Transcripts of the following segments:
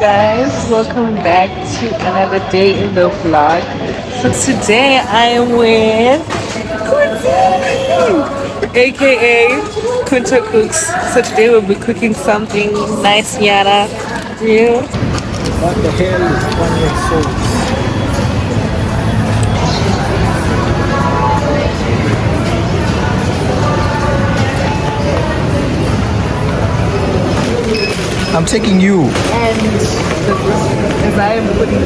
Guys, welcome back to another day in the vlog. So today I am with Kuntah, aka Kuntah Cooks. So today we'll be cooking something nice, Yana. Yeah. What the hell is onion sauce? I'm taking you. And as I am putting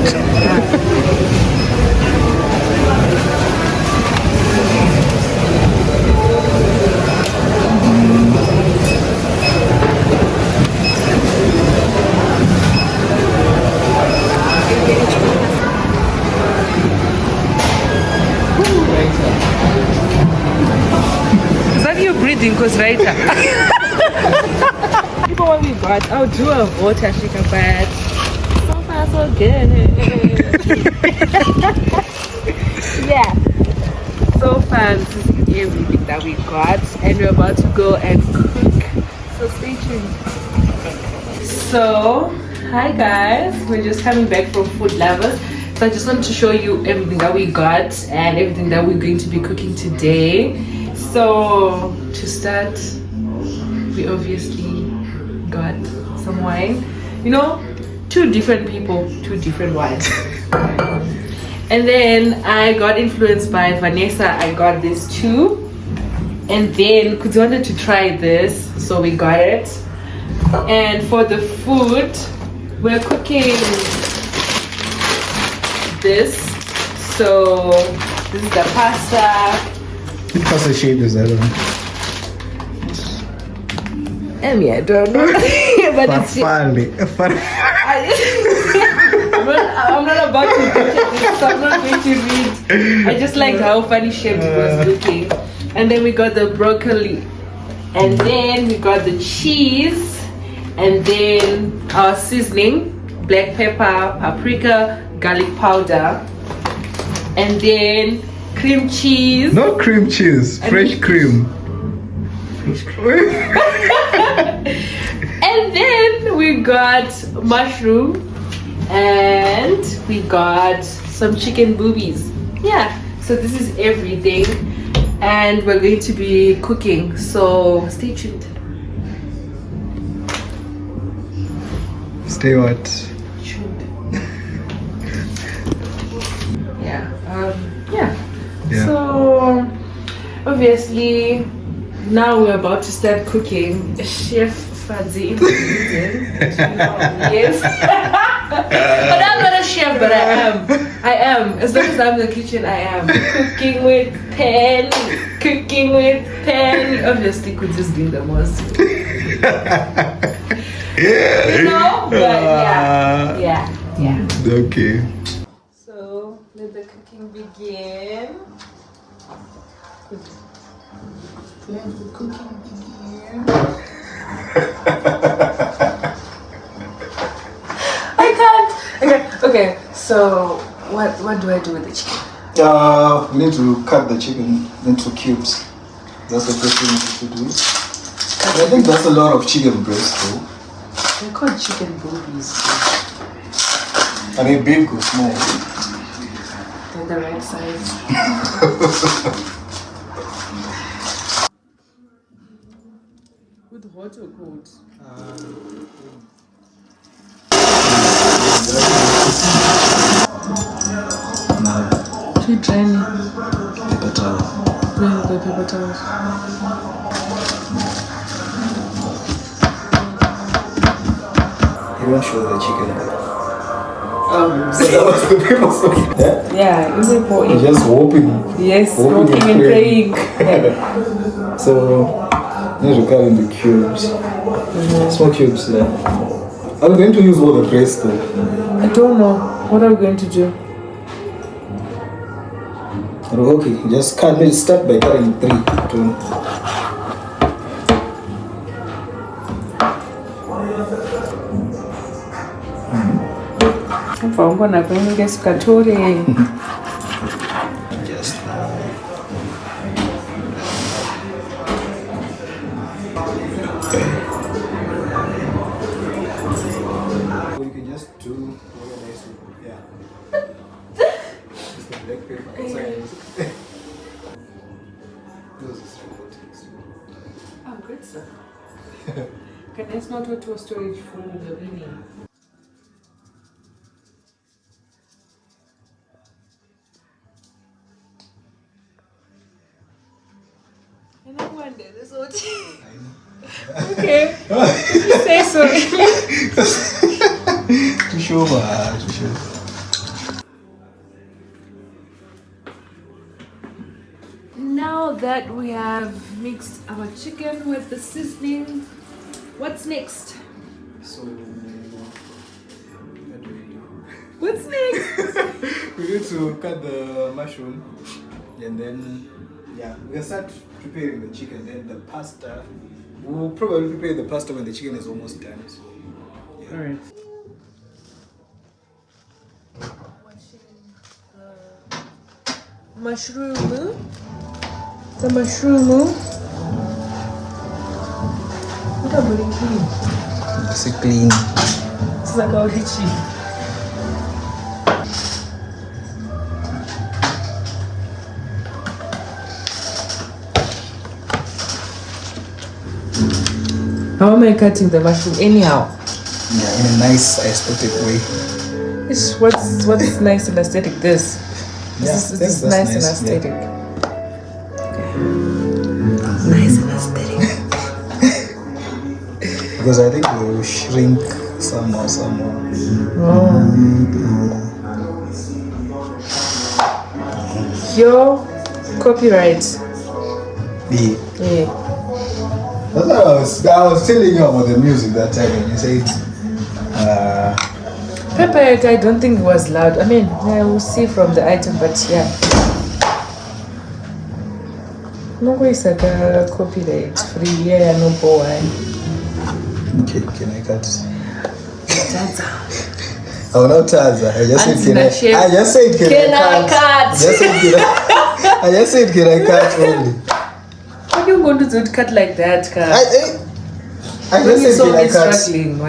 is that you breathing? Because right people what we got, I'll do a vote Ashika, but so far so good. Yeah. So far this is everything that we got and we're about to go and cook. So stay tuned. So hi guys, we're just coming back from Food Lovers. So I just wanted to show you everything that we got and everything that we're going to be cooking today. So to start, we obviously got some wine. You know, two different people, two different wines. And then I got influenced by Vanessa. I got this too. And then Kuntah wanted to try this, so we got it. And for the food, we're cooking this. So this is the pasta. What pasta shape is that one? I mean, I don't know. But it's I'm not about to picture this, so I'm not going to read. I just liked how funny shaped it was looking. And then we got the broccoli. And then we got the cheese. And then our seasoning, black pepper, paprika, garlic powder. And then cream cheese. No cream cheese, fresh cream. And then we got mushroom and we got some chicken boobies. Yeah, so this is everything and we're going to be cooking, so stay tuned. Stay what? Tuned. Yeah. So obviously now we're about to start cooking. Chef Fadzi in the building. Yes. But I'm not a chef, but I am. As long as I'm in the kitchen, I am. Cooking with pen. Obviously, Kuntah is doing the most. You know? But yeah. Okay. So, let the cooking begin. Let the cooking begin. I can't. Okay. So what do I do with the chicken? We need to cut the chicken into cubes. That's the first thing we need to do. I think that's a lot of chicken breast though. They're called chicken boobies. Are they big or small? They're the right size. With hot or cold? Too draining. Paper towel. Where are the paper towels? You don't show the chicken. So that was the paper towel. Yeah, is it for You're just hoping. Yes, hoping and praying. So you need to cut into cubes. Small cubes there. Are we going to use all the breast though? I don't know. What are we going to do? Okay, just cut. Let's start by cutting 3 to. I'm gonna bring this katore. Just you can just Yeah. Just the black paper outside. Those is robotics. Oh, good sir. Can that's not what was storage for the beginning. And I wonder this whole okay. You say so. To show. Now that we have mixed our chicken with the seasoning, what's next? So, what do we do? What's next? We need to cut the mushroom and then, yeah, we can start preparing the chicken. Then the pasta, we'll probably prepare the pasta when the chicken is almost done. So, yeah. Alright. Mushroom. The mushroom. Look how very clean. It's clean. It's like how itchy. How am I cutting the mushroom? Anyhow. Yeah, in a nice aesthetic way. What's nice and aesthetic? This. This is nice and aesthetic. Yeah. Nice and aesthetic. Because I think we will shrink some more. Oh. Your copyright. Yeah. Yeah. That's what I was telling you about the music that time and you said Pepper, I don't think it was loud. I mean, yeah, we'll see from the item, but yeah. No way, it's like a copyright free. Yeah, no boy. okay, can I cut? Oh, no, Taza. I just said, can I cut? I just said, can I cut only? Why do you want to cut like that, cut? I just said, can I cut? Struggling.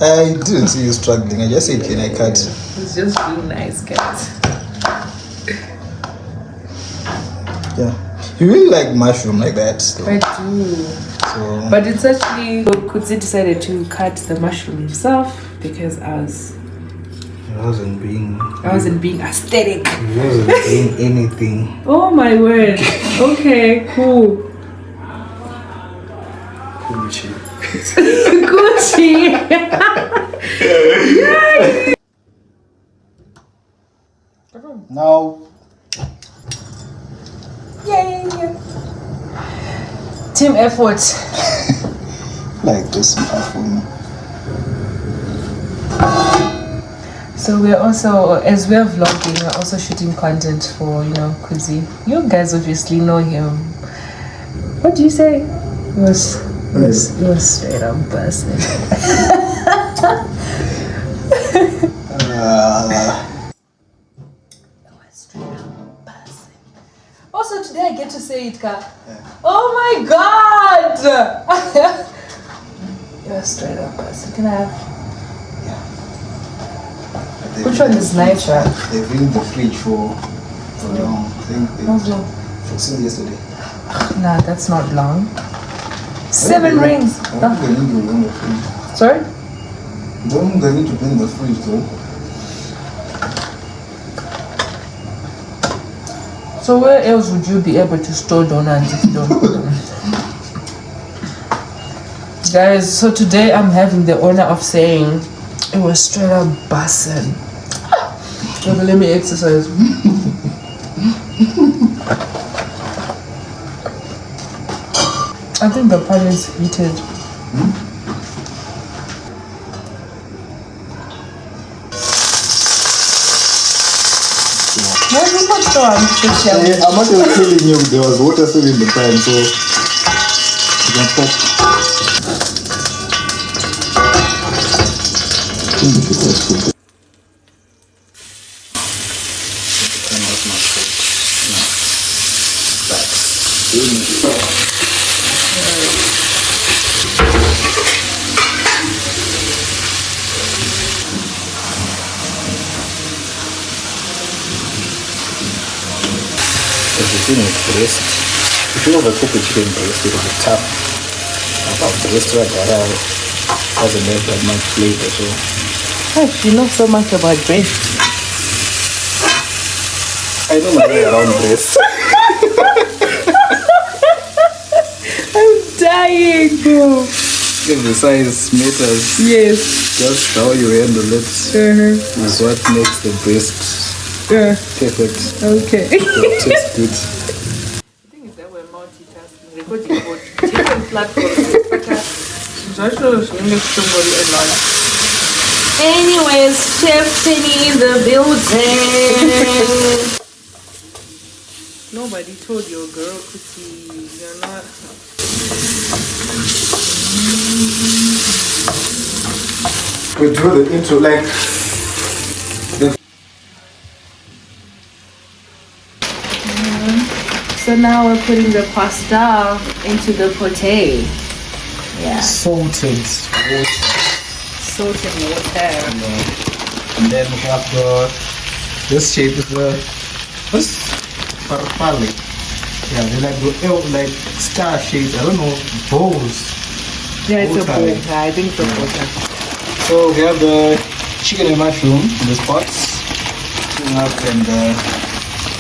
I didn't see you struggling. I just said, can I cut? It's just being nice, guys. Yeah. You really like mushroom like that? So. I do. So. But it's actually, Kuntah decided to cut the mushroom himself because I wasn't being aesthetic. I wasn't being anything. Oh my word. Okay, cool. Gucci. Now. Yay. Team effort. Like this mushroom. So we're also, as we're vlogging, we're also shooting content for, Kuntah. You guys obviously know him. What do you say? It was straight up busting. Also today I get to say it, Ka. Yeah. Oh my god! You're straight up busting. Can I have? Yeah. Which one is nicer? They've been in the fridge for long. I think since yesterday. Nah, that's not long. 7 rings. I don't think they need to be in the fridge. Sorry? Don't they need to be in the fridge though? So where else would you be able to store donuts if you don't put them? Guys, so today I'm having the honor of saying it was straight up bussin'. Okay, let me exercise. I think the pan is heated. I'm not even telling you there was water still in the pan, so you can pop. the thing with breast. If you overcook a chicken breast, it'll be tough. About breast, doesn't have that much flavor. So Gosh, you know so much about breast. I know my way around breast. I'm dying, bro. If the size matters, Yes. just how you handle it is what makes the breast perfect. Okay. It tastes good. The thing is that we're multitasking, recording for different platforms. Anyways, Chef Penny in the building. Nobody told your girl, Kuti, you're not. We do the intro like the. So now we're putting the pasta into the pote. Yeah. Salted water. Salted water. And then we have this shape is this farfalle. Yeah, they like the like star shape. I don't know, bowls. Yeah, it's a bowl. Water. Yeah, I think it's a bowl. So we have the chicken and mushroom in this pot. Clean up and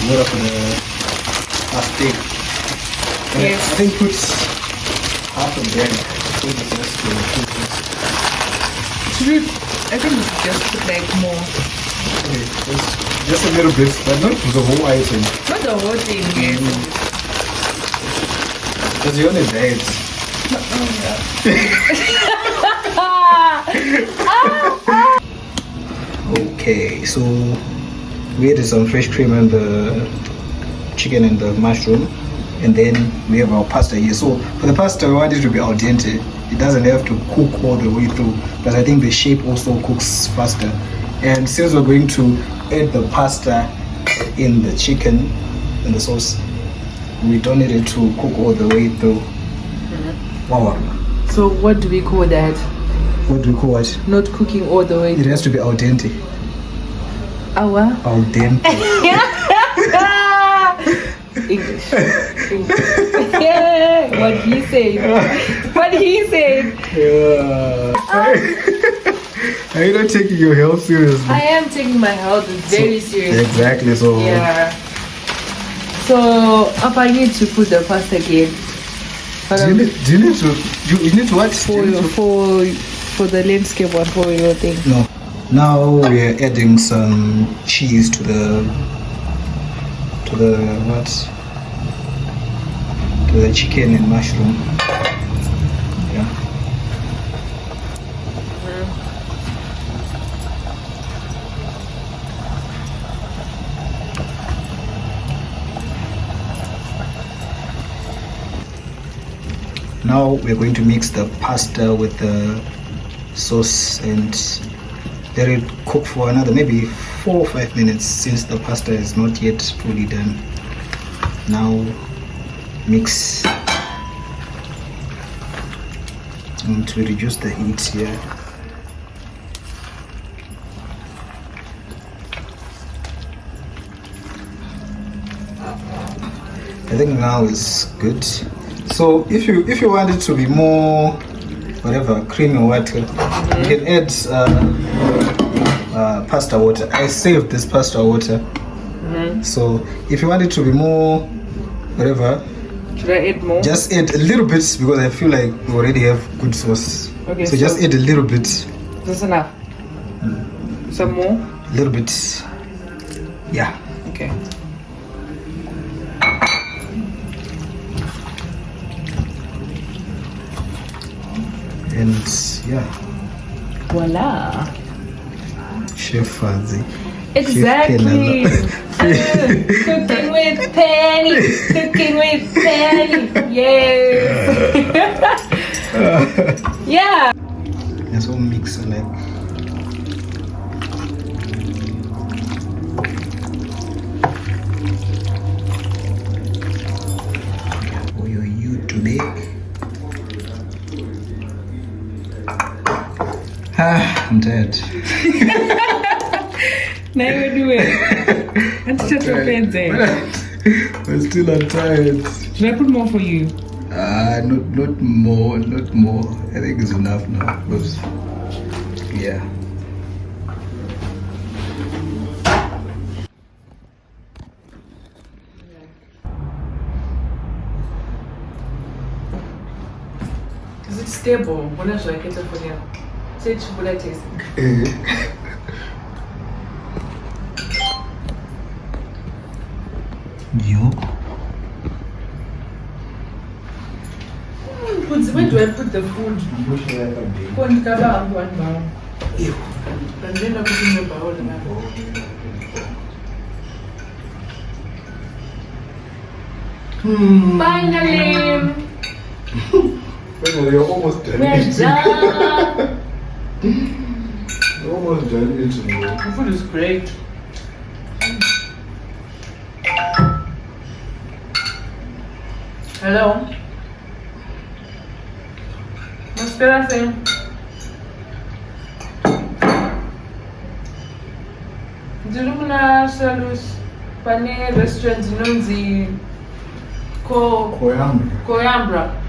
load up the steak. Yes. I think put half of that. I think we should just put like more. Okay, just a little bit, but not the whole item. Not the whole thing, yes. Because you only diet. Okay, so we added some fresh cream and the chicken and the mushroom, and then we have our pasta here. So for the pasta, we want it to be al dente. It doesn't have to cook all the way through, but I think the shape also cooks faster. And since we're going to add the pasta in the chicken and the sauce, we don't need it to cook all the way through. Wow. So what do we call that? What do we call it? Not cooking all the way. It has to be al dente. Our Al dente. English. Yeah, what he said. What he said. Are you not taking your health seriously? I am taking my health very seriously. Exactly. So Yeah. So if I need to put the pasta again. But do you need to? You need to what? for the landscape one for your thing. No. Now we're adding some cheese to the what? To the chicken and mushroom. Yeah. Now we're going to mix the pasta with the sauce and let it cook for another maybe 4 or 5 minutes since the pasta is not yet fully done. Now mix and to reduce the heat here. I think now is good. So if you want it to be more whatever creamy or what, you can add pasta water. I saved this pasta water. So if you want it to be more whatever, Should I add more? just add a little bit because I feel like we already have good sauce. Okay, so just add a little bit. That's enough. Some more? A little bit. Yeah. Okay. And yeah. Voila. Chef Fancy. Exactly. Cooking with Penny. Cooking with Penny. Yes. Yeah. It's all mixed like. For your YouTube. I'm dead. Now you do it. And shut your pants in. But still I'm tired. Should I put more for you? Not more. I think it's enough now. Because, yeah. Is it stable? When I should I get it for you? Say it should taste. Yo. Where do I put the food? One kebab, one bowl. And then I put in the bowl. Finally! Finally, you're almost done. We're done! You're almost done eating. The food is great. Hello? What's that saying? Ndilumuna salus pane restaurant inonzi Coimbra. Coimbra.